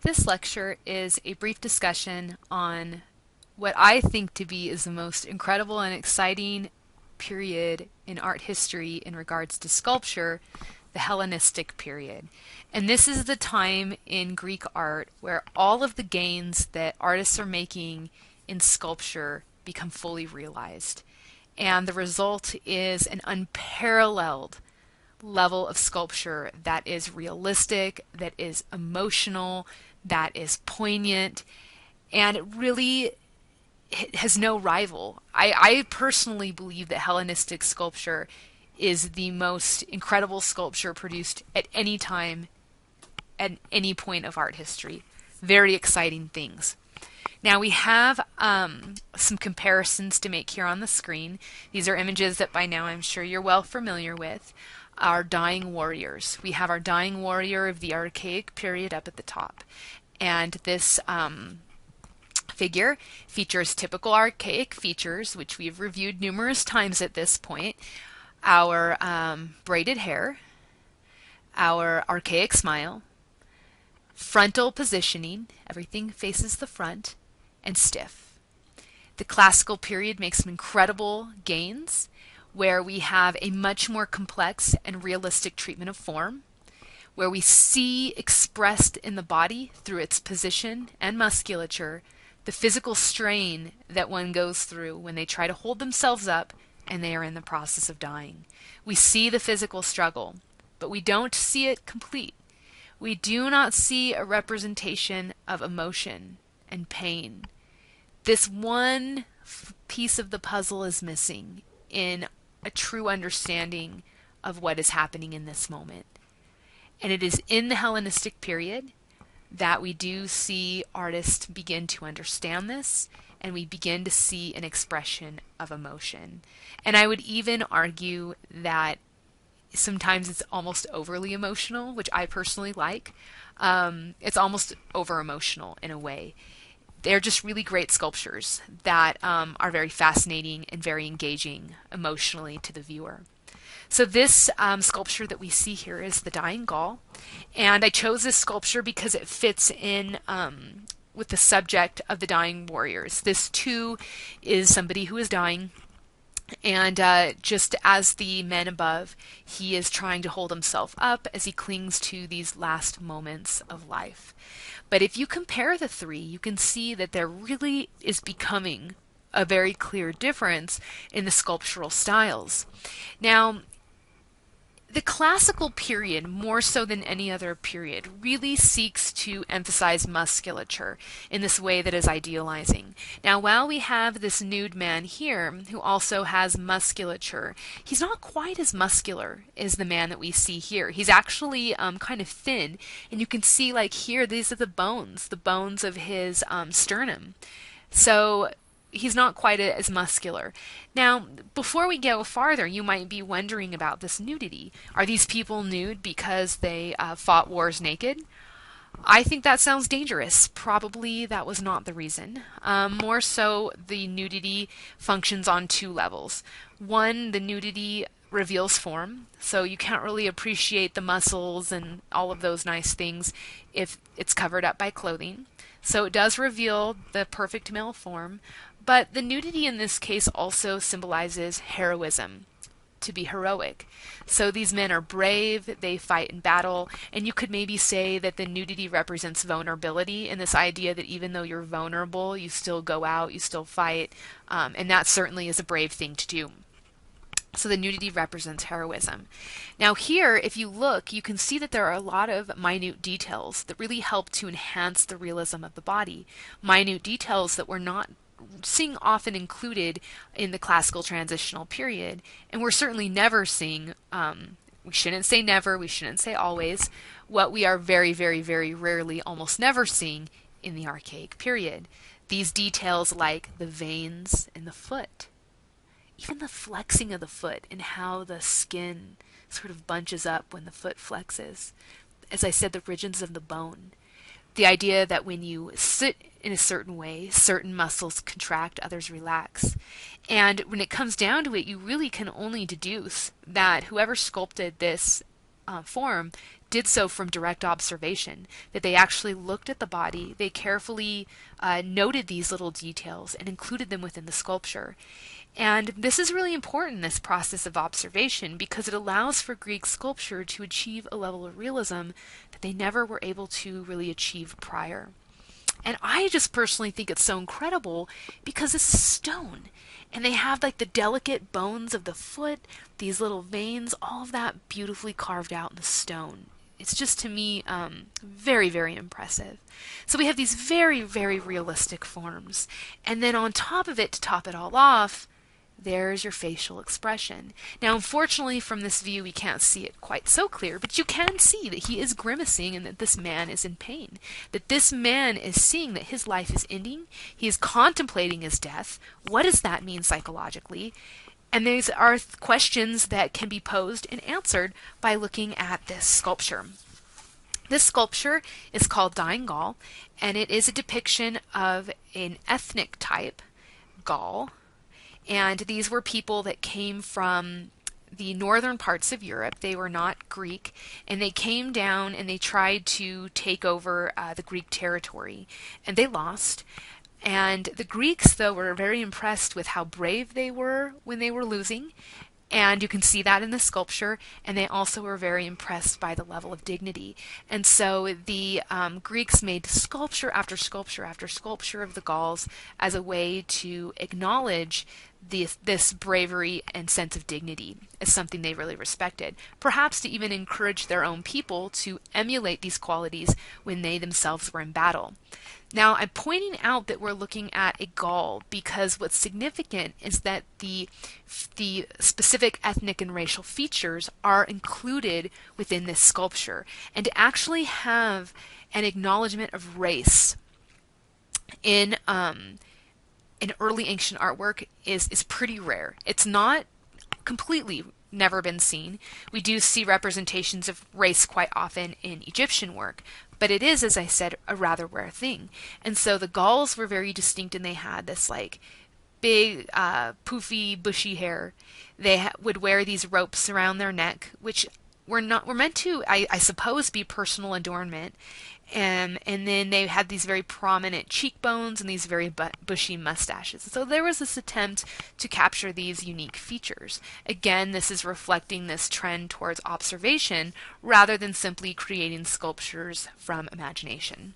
This lecture is a brief discussion on what I think to be is the most incredible and exciting period in art history in regards to sculpture, the Hellenistic period. And this is the time in Greek art where all of the gains that artists are making in sculpture become fully realized. And the result is an unparalleled level of sculpture that is realistic, that is emotional, that is poignant, and it really has no rival. I personally believe that Hellenistic sculpture is the most incredible sculpture produced at any time, at any point of art history. Very exciting things. Now we have some comparisons to make here on the screen. These are images that by now I'm sure you're well familiar with. Our dying warriors. We have our dying warrior of the archaic period up at the top. And this figure features typical archaic features, which we've reviewed numerous times at this point. Our braided hair, our archaic smile, frontal positioning, everything faces the front, and stiff. The classical period makes some incredible gains where we have a much more complex and realistic treatment of form, where we see expressed in the body through its position and musculature the physical strain that one goes through when they try to hold themselves up and they are in the process of dying. We see the physical struggle, but we don't see it complete. We do not see a representation of emotion and pain. This one piece of the puzzle is missing in a true understanding of what is happening in this moment. And it is in the Hellenistic period that we do see artists begin to understand this, and we begin to see an expression of emotion. And I would even argue that sometimes it's almost overly emotional, which I personally like. It's almost over-emotional in a way. They're just really great sculptures that are very fascinating and very engaging emotionally to the viewer. So this sculpture that we see here is the Dying Gaul, and I chose this sculpture because it fits in with the subject of the dying warriors. This too is somebody who is dying, and just as the men above, he is trying to hold himself up as he clings to these last moments of life. But if you compare the three, you can see that there really is becoming a very clear difference in the sculptural styles. Now, the classical period, more so than any other period, really seeks to emphasize musculature in this way that is idealizing. Now, while we have this nude man here who also has musculature, he's not quite as muscular as the man that we see here. He's actually kind of thin, and you can see like here, these are the bones of his sternum. So he's not quite as muscular. Now, before we go farther, you might be wondering about this nudity. Are these people nude because they fought wars naked? I think that sounds dangerous. Probably that was not the reason. More so, the nudity functions on two levels. One, the nudity reveals form, so you can't really appreciate the muscles and all of those nice things if it's covered up by clothing. So it does reveal the perfect male form. But the nudity in this case also symbolizes heroism, to be heroic. So these men are brave, they fight in battle, and you could maybe say that the nudity represents vulnerability in this idea that even though you're vulnerable, you still go out, you still fight, and that certainly is a brave thing to do. So the nudity represents heroism. Now here, if you look, you can see that there are a lot of minute details that really help to enhance the realism of the body. Minute details that were not seeing often included in the classical transitional period, and we're certainly never seeing, we shouldn't say never, we shouldn't say always, what we are very, very, very rarely, almost never seeing in the archaic period. These details like the veins in the foot, even the flexing of the foot and how the skin sort of bunches up when the foot flexes. As I said, the regions of the bone. The idea that when you sit in a certain way, certain muscles contract, others relax. And when it comes down to it, you really can only deduce that whoever sculpted this form did so from direct observation, that they actually looked at the body, they carefully noted these little details and included them within the sculpture. And this is really important, this process of observation, because it allows for Greek sculpture to achieve a level of realism that they never were able to really achieve prior. And I just personally think it's so incredible because it's stone. And they have like the delicate bones of the foot, these little veins, all of that beautifully carved out in the stone. It's just, to me, very, very impressive. So we have these very, very realistic forms. And then on top of it, to top it all off, there's your facial expression. Now, unfortunately, from this view, we can't see it quite so clear, but you can see that he is grimacing and that this man is in pain. That this man is seeing that his life is ending. He is contemplating his death. What does that mean psychologically? And these are questions that can be posed and answered by looking at this sculpture. This sculpture is called Dying Gaul, and it is a depiction of an ethnic type, Gaul. And these were people that came from the northern parts of Europe. They were not Greek, and they came down and they tried to take over the Greek territory, and they lost. And the Greeks, though, were very impressed with how brave they were when they were losing, and you can see that in the sculpture, and they also were very impressed by the level of dignity. And so the Greeks made sculpture after sculpture after sculpture of the Gauls as a way to acknowledge this bravery and sense of dignity as something they really respected, perhaps to even encourage their own people to emulate these qualities when they themselves were in battle. Now, I'm pointing out that we're looking at a Gaul because what's significant is that the specific ethnic and racial features are included within this sculpture. And to actually have an acknowledgement of race in early ancient artwork is pretty rare. It's not completely never been seen. We do see representations of race quite often in Egyptian work, but it is, as I said, a rather rare thing. And so the Gauls were very distinct, and they had this like big, poofy, bushy hair. They would wear these ropes around their neck, which were meant to, I suppose, be personal adornment. And then they had these very prominent cheekbones and these very bushy mustaches. So there was this attempt to capture these unique features. Again, this is reflecting this trend towards observation rather than simply creating sculptures from imagination.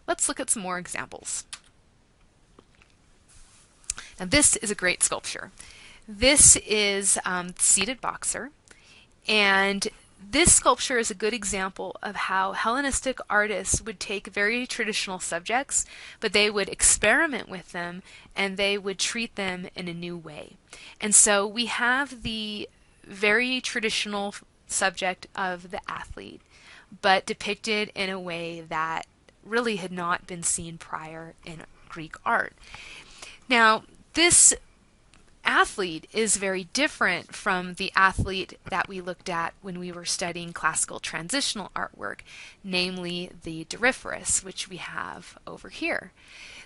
Let's look at some more examples. Now this is a great sculpture. This is Seated Boxer, and this sculpture is a good example of how Hellenistic artists would take very traditional subjects, but they would experiment with them and they would treat them in a new way. And so we have the very traditional subject of the athlete, but depicted in a way that really had not been seen prior in Greek art. Now, this athlete is very different from the athlete that we looked at when we were studying classical transitional artwork, namely the Doryphorus, which we have over here.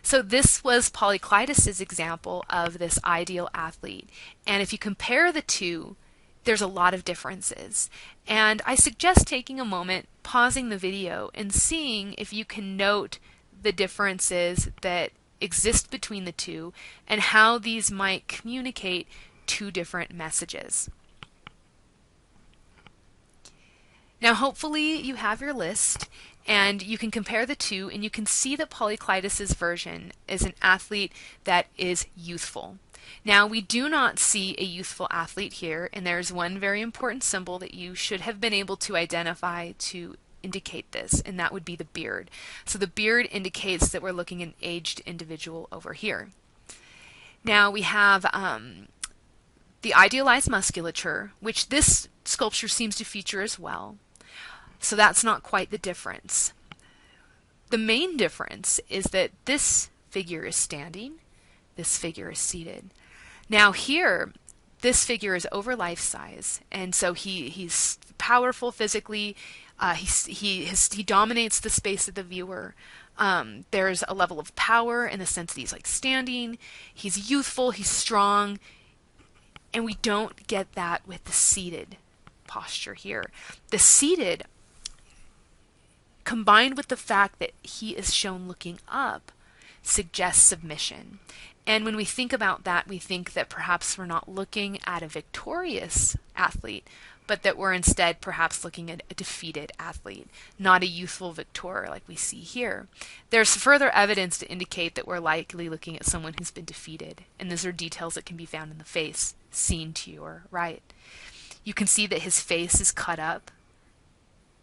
So this was Polykleides' example of this ideal athlete. And if you compare the two, there's a lot of differences. And I suggest taking a moment, pausing the video, and seeing if you can note the differences that exist between the two and how these might communicate two different messages. Now hopefully you have your list and you can compare the two, and you can see that Polykleides' version is an athlete that is youthful. Now we do not see a youthful athlete here, and there's one very important symbol that you should have been able to identify to indicate this, and that would be the beard. So the beard indicates that we're looking at an aged individual over here. Now we have the idealized musculature, which this sculpture seems to feature as well. So that's not quite the difference. The main difference is that this figure is standing, this figure is seated. Now here, this figure is over life size, and so he's powerful physically. He dominates the space of the viewer. There's a level of power in the sense that he's like standing. He's youthful. He's strong, and we don't get that with the seated posture here. The seated combined with the fact that he is shown looking up, suggests submission. And when we think about that, we think that perhaps we're not looking at a victorious athlete, but that we're instead perhaps looking at a defeated athlete, not a youthful victor like we see here. There's further evidence to indicate that we're likely looking at someone who's been defeated, and those are details that can be found in the face, seen to your right. You can see that his face is cut up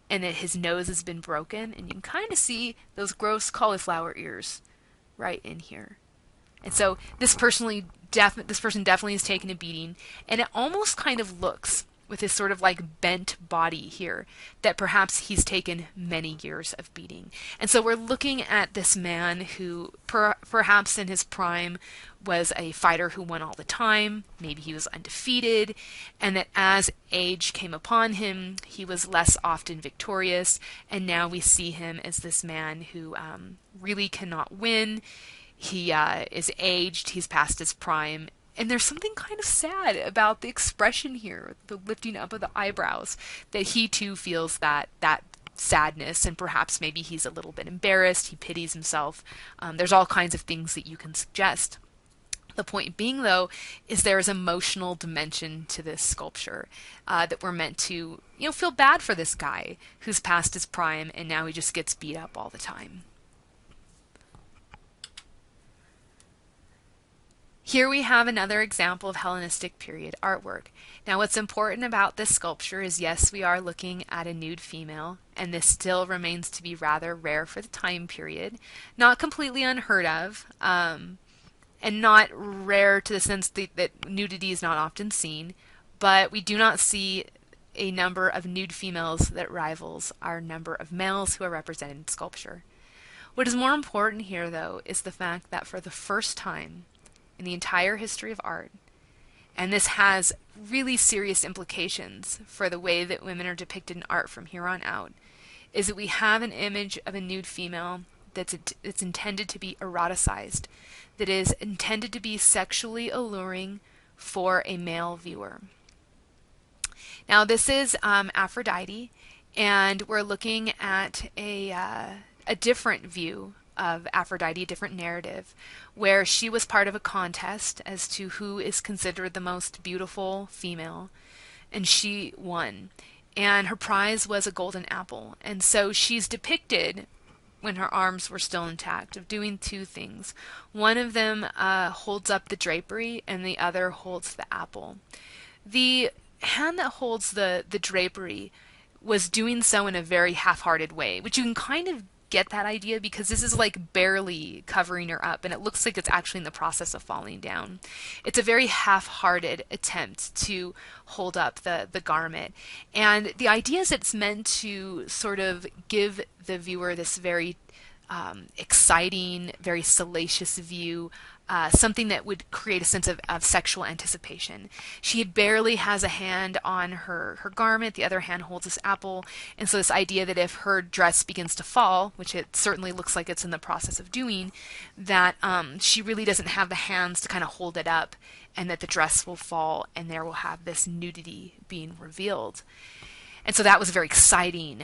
and that his nose has been broken, and you can kind of see those gross cauliflower ears right in here. And so this person definitely has taken a beating, and it almost kind of looks, with his sort of like bent body here, that perhaps he's taken many years of beating. And so we're looking at this man who perhaps in his prime was a fighter who won all the time, maybe he was undefeated, and that as age came upon him, he was less often victorious, and now we see him as this man who really cannot win. He is aged, he's past his prime, and there's something kind of sad about the expression here, the lifting up of the eyebrows, that he too feels that sadness, and perhaps maybe he's a little bit embarrassed, he pities himself. There's all kinds of things that you can suggest. The point being, though, is there is emotional dimension to this sculpture that we're meant to, feel bad for this guy who's past his prime and now he just gets beat up all the time. Here we have another example of Hellenistic period artwork. Now what's important about this sculpture is, yes, we are looking at a nude female, and this still remains to be rather rare for the time period. Not completely unheard of, and not rare to the sense that nudity is not often seen, but we do not see a number of nude females that rivals our number of males who are represented in sculpture. What is more important here, though, is the fact that for the first time in the entire history of art, and this has really serious implications for the way that women are depicted in art from here on out, is that we have an image of a nude female that's intended to be eroticized, that is intended to be sexually alluring for a male viewer. Now this is Aphrodite, and we're looking at a different view of Aphrodite, a different narrative, where she was part of a contest as to who is considered the most beautiful female, and she won. And her prize was a golden apple. And so she's depicted, when her arms were still intact, of doing two things. One of them holds up the drapery, and the other holds the apple. The hand that holds the drapery was doing so in a very half-hearted way, which you can kind of get that idea because this is like barely covering her up, and it looks like it's actually in the process of falling down. It's a very half-hearted attempt to hold up the garment, and the idea is it's meant to sort of give the viewer this very exciting, very salacious view, something that would create a sense of sexual anticipation. She barely has a hand on her garment, the other hand holds this apple, and so this idea that if her dress begins to fall, which it certainly looks like it's in the process of doing, that she really doesn't have the hands to kind of hold it up, and that the dress will fall, and there will have this nudity being revealed. And so that was very exciting,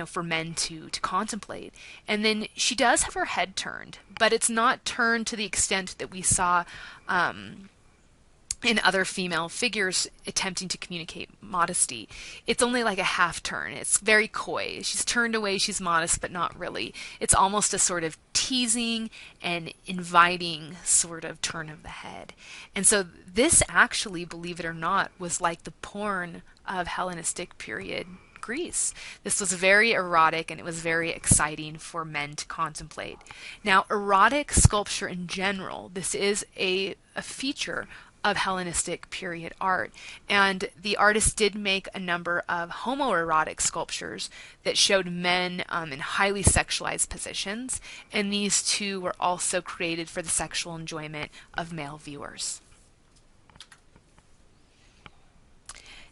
for men to contemplate. And then she does have her head turned, but it's not turned to the extent that we saw in other female figures attempting to communicate modesty. It's only like a half turn. It's very coy. She's turned away, she's modest, but not really. It's almost a sort of teasing and inviting sort of turn of the head. And so this actually, believe it or not, was like the porn of Hellenistic period Greece. This was very erotic, and it was very exciting for men to contemplate. Now, erotic sculpture in general, this is a feature of Hellenistic period art, and the artist did make a number of homoerotic sculptures that showed men in highly sexualized positions, and these too were also created for the sexual enjoyment of male viewers.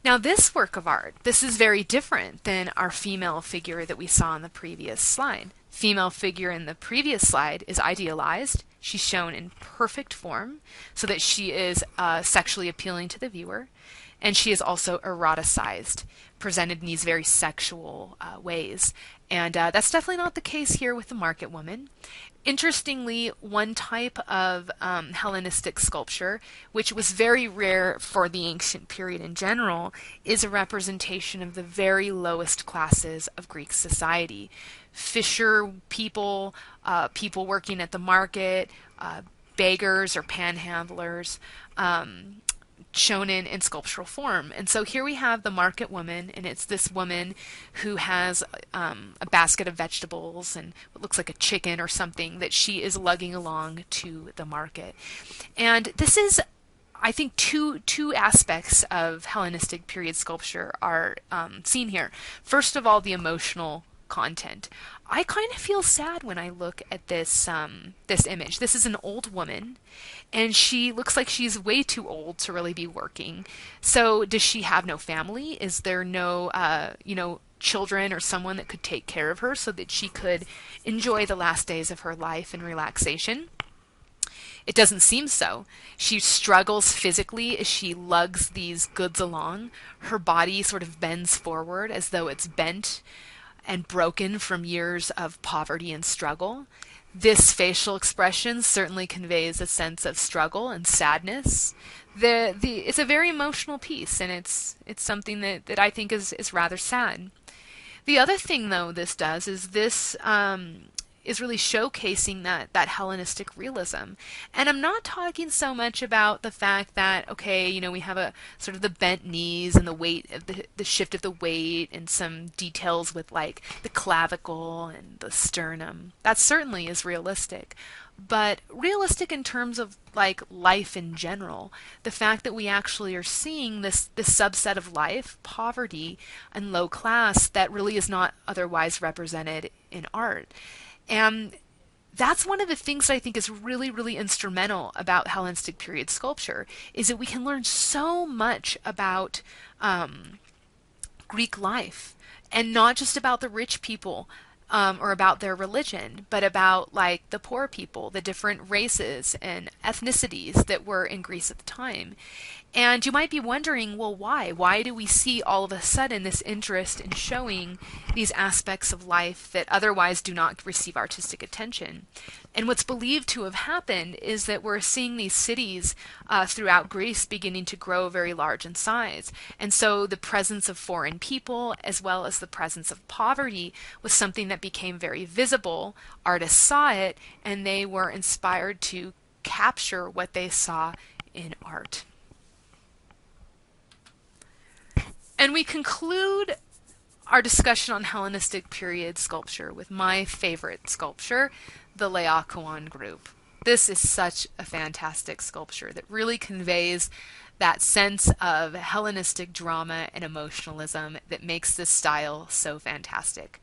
Now this work of art, this is very different than our female figure that we saw in the previous slide. Female figure in the previous slide is idealized. She's shown in perfect form so that she is sexually appealing to the viewer, and she is also eroticized, presented in these very sexual ways. And that's definitely not the case here with the market woman. Interestingly, one type of Hellenistic sculpture, which was very rare for the ancient period in general, is a representation of the very lowest classes of Greek society. Fisher people, people working at the market, beggars or panhandlers, shown in sculptural form. And so here we have the market woman, and it's this woman who has a basket of vegetables and what looks like a chicken or something that she is lugging along to the market. And this is, I think, two aspects of Hellenistic period sculpture are seen here. First of all, the emotional content. I kind of feel sad when I look at this image. This is an old woman, and she looks like she's way too old to really be working. So does she have no family? Is there no children or someone that could take care of her so that she could enjoy the last days of her life in relaxation? It doesn't seem so. She struggles physically as she lugs these goods along. Her body sort of bends forward as though it's bent and broken from years of poverty and struggle. This facial expression certainly conveys a sense of struggle and sadness. It's a very emotional piece, and it's something that I think is rather sad. The other thing, though, this does is this is really showcasing that Hellenistic realism. And I'm not talking so much about the fact that, okay, we have a sort of the bent knees and the weight of the shift of the weight and some details with like the clavicle and the sternum. That certainly is realistic. But realistic in terms of like life in general, the fact that we actually are seeing this subset of life, poverty and low class, that really is not otherwise represented in art. And that's one of the things that I think is really, really instrumental about Hellenistic period sculpture, is that we can learn so much about Greek life, and not just about the rich people or about their religion, but about like the poor people, the different races and ethnicities that were in Greece at the time. And you might be wondering, well, why? Why do we see all of a sudden this interest in showing these aspects of life that otherwise do not receive artistic attention? And what's believed to have happened is that we're seeing these cities throughout Greece beginning to grow very large in size. And so the presence of foreign people, as well as the presence of poverty, was something that became very visible. Artists saw it, and they were inspired to capture what they saw in art. And we conclude our discussion on Hellenistic period sculpture with my favorite sculpture, the Ocwen Group. This is such a fantastic sculpture that really conveys that sense of Hellenistic drama and emotionalism that makes this style so fantastic.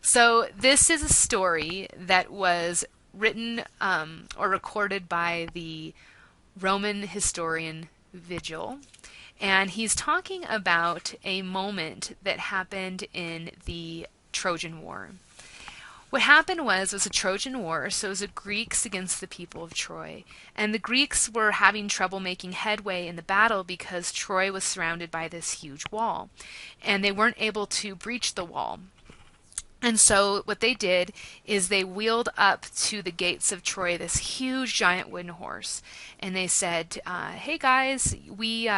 So this is a story that was written or recorded by the Roman historian Vigil. And he's talking about a moment that happened in the Trojan War. What happened was a Trojan War, so it was the Greeks against the people of Troy. And the Greeks were having trouble making headway in the battle because Troy was surrounded by this huge wall. And they weren't able to breach the wall. And so what they did is they wheeled up to the gates of Troy this huge giant wooden horse. And they said, hey guys, we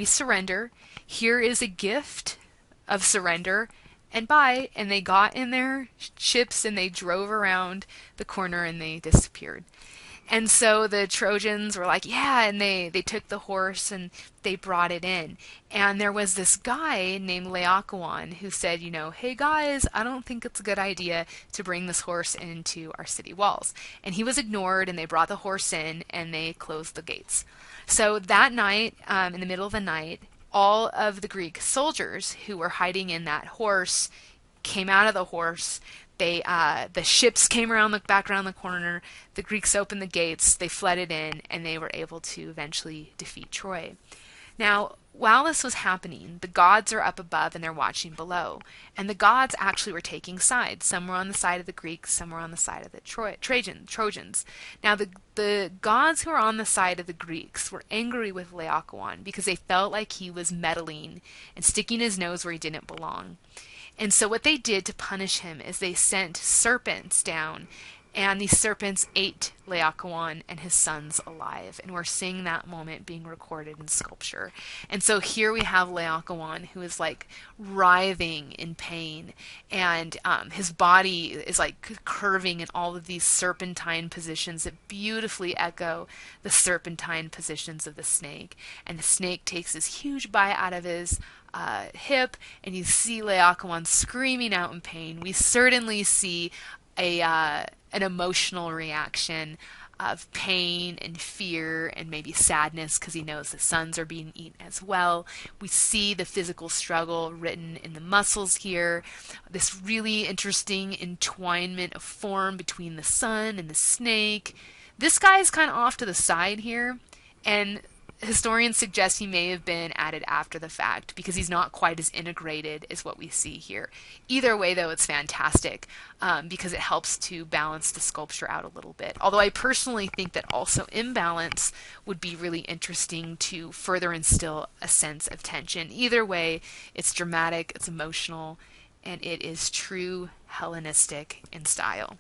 surrender. Here is a gift of surrender, and bye. And they got in their ships and they drove around the corner and they disappeared. And so the Trojans were like, yeah, and they took the horse and they brought it in. And there was this guy named Laocoon who said, hey guys, I don't think it's a good idea to bring this horse into our city walls. And he was ignored, and they brought the horse in and they closed the gates. So that night, in the middle of the night, all of the Greek soldiers who were hiding in that horse came out of the horse. The ships came back around the corner. The Greeks opened the gates. They flooded in, and they were able to eventually defeat Troy. Now, while this was happening, the gods are up above and they're watching below. And the gods actually were taking sides. Some were on the side of the Greeks, some were on the side of the Trojans. Now, the gods who were on the side of the Greeks were angry with Laocoon because they felt like he was meddling and sticking his nose where he didn't belong. And so what they did to punish him is they sent serpents down, and these serpents ate Laocoon and his sons alive. And we're seeing that moment being recorded in sculpture. And so here we have Laocoon, who is like writhing in pain, and his body is like curving in all of these serpentine positions that beautifully echo the serpentine positions of the snake. And the snake takes this huge bite out of his hip, and you see Laocoon screaming out in pain. We certainly see an emotional reaction of pain and fear and maybe sadness because he knows the sons are being eaten as well. We see the physical struggle written in the muscles here, this really interesting entwinement of form between the sun and the snake. This guy is kind of off to the side here, and historians suggest he may have been added after the fact because he's not quite as integrated as what we see here. Either way, though, it's fantastic because it helps to balance the sculpture out a little bit. Although I personally think that also imbalance would be really interesting to further instill a sense of tension. Either way, it's dramatic, it's emotional, and it is true Hellenistic in style.